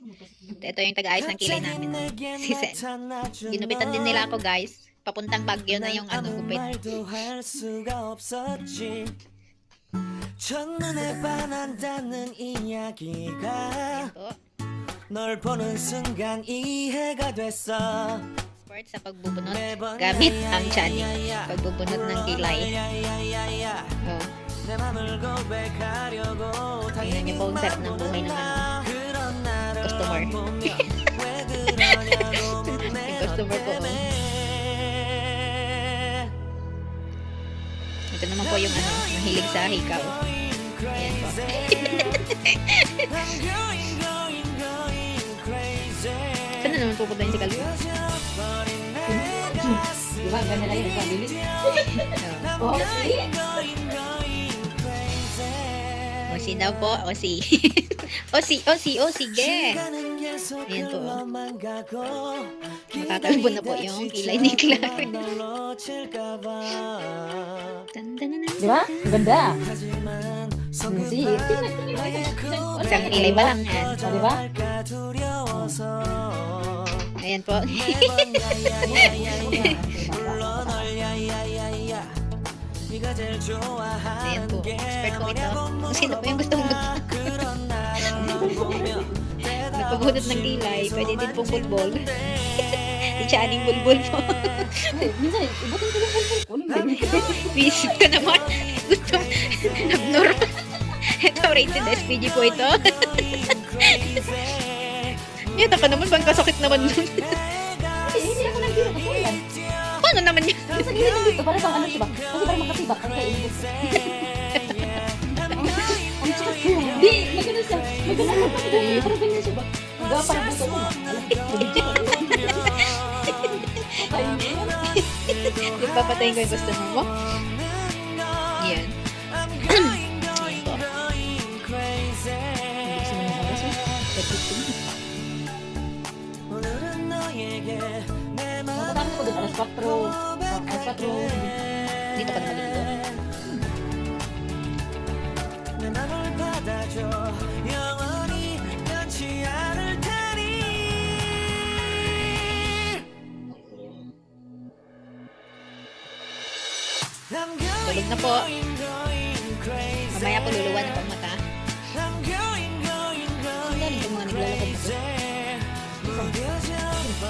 Ito yung taga-ayos ng kilay namin. Si Sen. Ginupitan din nila ako, guys. Papuntang Baguio na yung gupit. 첫눈에 반한다는 이야기가 널 보는 순간 이해가 됐어. Sport sa pagbubunot gamit ang tiyaning. Pagbubunot ng kilay. Oh. Tingnan niyo po ang sarap ng buhay ng customer. Yung customer po. Ito naman po yung mahilig sa hikaw. Ayan po. Saan na naman pupunta yung si Calvin? Diba? Ganda lang yung pabili. Oh. Oh, Osi daw po. Osi. O sige. Ayan po. Makakalbo na po yung kilay ni Clark. Diba? Ganda. Si, Isang kilay ba lang yan? oh, diba? Ayan po. Ayan po. Expert ko ito. Kung sino po yung gusto mong nagpabunot ng kilay, pwede din pong bulbol. Si Channing bulbol po. Minsan, ibutin ko yung bulbul ko. Visit ka naman. Gusto abnormal. Ito, rated SPG po ito. Yan, ako naman, bang kasakit naman nun. Hindi ako nang gano'n katulad. Paano naman yun? Pero sa gilid ng dito, para bang ano siya ba? Kasi parang makatibak. Ang kaibig. Ang sakit ko. Di, nagano siya. Nagano mo pa. Parang ganyan siya ba? Diba, parang buto mo. Patayin mo yan. Ipapatayin ko yung customer mo. Yan. Ayan po. Gusto mo ng oras mo? Matatakas ko doon, alas 4. Alas 4. Dito ka na malito. 내 맘을 받아줘 영원히 변치 않을 테니 Tulog na po. Mamaya po luluwan ang pagmata. Sandali yung mga naglalakad na po.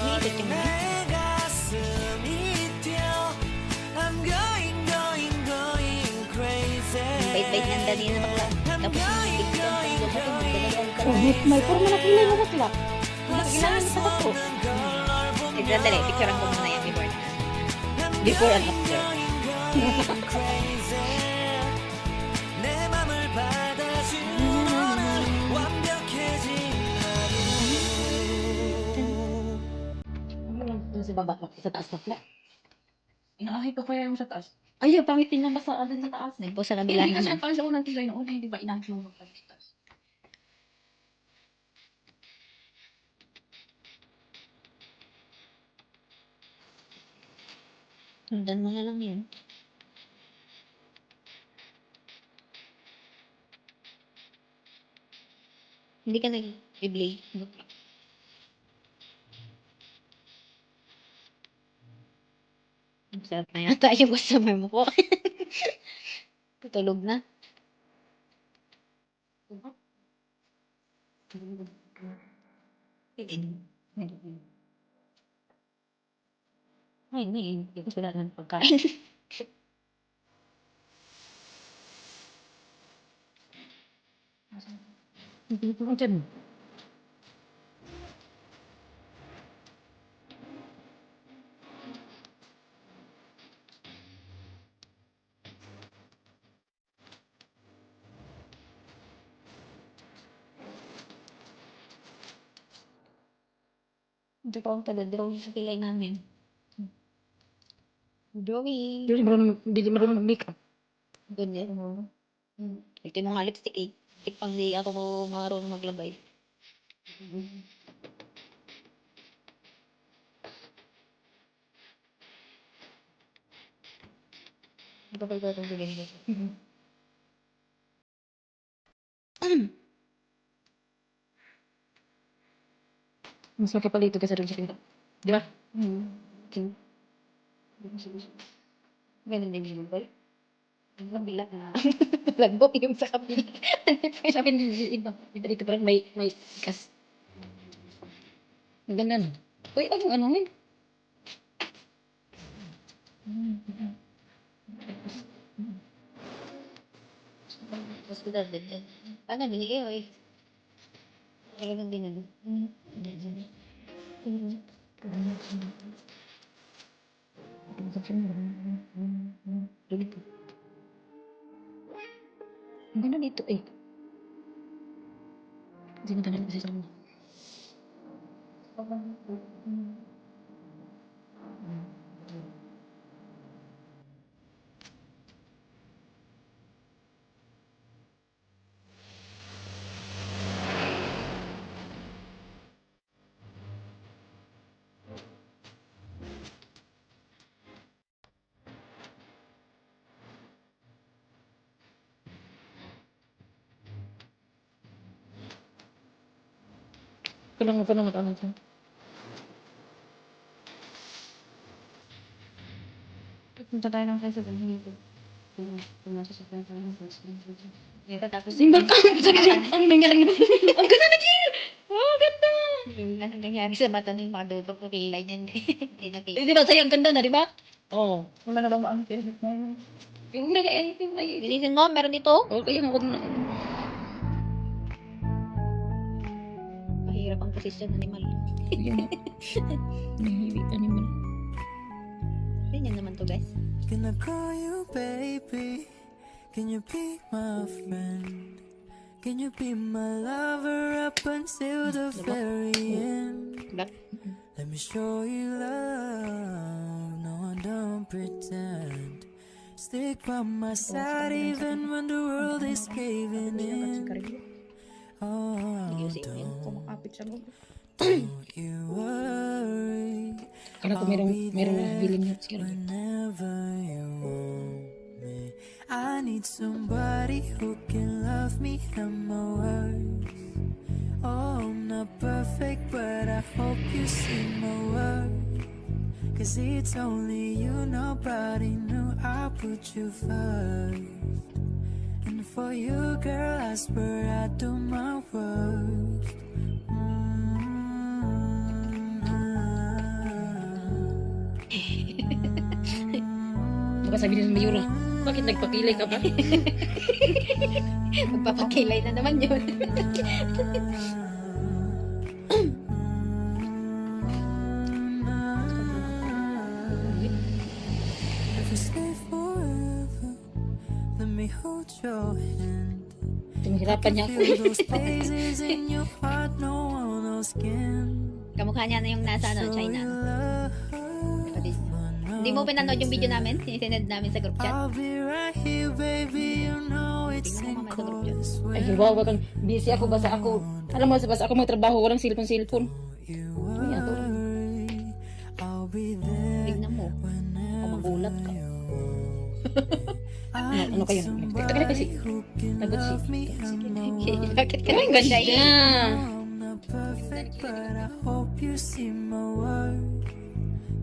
Umiikot yung mga. Ang bait-bait ng dali na bakla. Tapos yung bigyan pang gumapin. Oh, may forma na kilay mo sila. Kailangan sa bato. Nagdadali. Picturean ko muna yan before. Before and after. 내 맘을 받아주는 완벽해진 Doon sa baba, sa taas na flat. Inahay pa kaya yung sa taas. Ay, pangitin lang ba sa alin sa taas? Po sa kabila Kasi naman. parang sa unang tulay na una, hindi ba inahay mo magpapit sa taas? Sundan mo na lang yun. Hindi ka nag-play. Sarap na yata yung customer mo po. Tutulog na. Ay, hindi ko sila ng pagkain. Hindi ko lang dyan. Ito po ang taga-drawing sa kilay namin. Drawing. Hindi marunong mag-makeup. Ganyan. Ito yung mga lipstick eh. Lipstick pang di ako marunong maglabay. Ito pa ito ganyan. Mas makapalito ka sa doon sa pinto. Di ba? Okay. Ganun din yung boy. Mabilang na. Lagbok yung sa kapili. Sabi ni iba. Dito parang may kas. Ganun. Uy, ano eh? Hospital din yan. Ano, binigay o eh. Talagang din ano. Ganun dito eh. Hindi mo tanong kasi sa mga. Kulang ano siya. Punta tayo ng kasi doon. Hindi. Nasa sa tayo ng Dito tapos. Simbang ka! Ang nangyari na. Ang ganda na Jill! Oh, ganda! Ano nangyari sa mata ng mga dudok ng kilay niya. Hindi nakita. Eh, di ba sa'yo ang ganda na, di ba? Oo. Wala na bang maang pinit na yun? Yung nag-ay. Bilisin mo, meron dito. Oo, kaya nga huwag na. Mahirap ang posisyon ng animal. Yun na. Nahiwi animal. Ganyan naman to guys. Can I call you baby? Can you be my friend? Can you be my lover up until the very end? Black. Let me show you love. No, I don't pretend. Stick by my side even when the world is caving in. Oh, don't you worry. Kala ko merong nagbiling niya. Sige. Whenever you want me, I need somebody who can love me and my words. Oh, I'm not perfect, but I hope you see my worth. 'Cause it's only you, nobody knew I put you first. And for you, girl, I swear I do my worst. Baka sabi ni Mayura, bakit nagpapilay ka ba? Magpapakilay na naman yun. If we stay forever, let me hold your hand. Tumihirapan niya ako. Feel those places in your heart, no one else can. Kamukha niya na yung nasa ano, China. Kapatid. Hindi mo pinanood yung video namin? Sinend namin sa group chat. I'll be right here, baby. You know it's Tingnan mo in mamaya sa group chat. chorus. Ay, wow, bakang busy ako. Basta ako, alam mo, basta ako magtrabaho, walang cellphone. You Ay, ato. worry, I'll be there Tignan mo. Kung whenever magulat ka. you want. I Ano need kayo? Tagal kasi. somebody who can Lagot si. love me and my words. Bakit ka rin ganda eh? Yeah. I'm not perfect, but I hope you see my worth.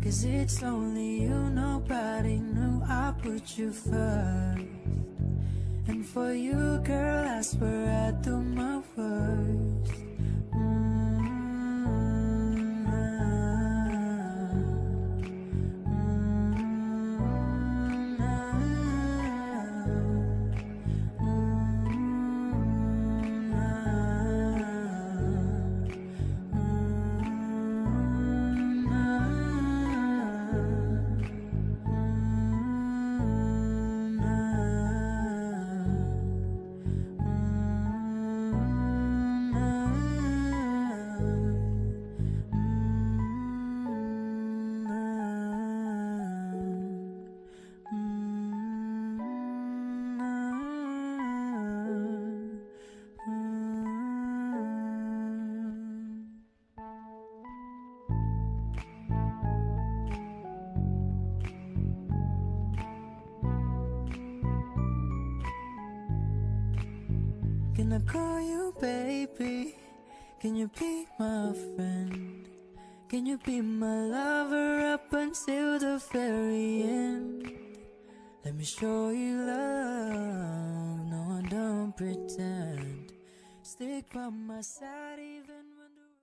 'Cause it's only you, nobody knew I put you first. And for you, girl, I swear I do my worst. Can I call you baby? Can you be my friend? Can you be my lover up until the very end? Let me show you love. No, I don't pretend. Stick by my side even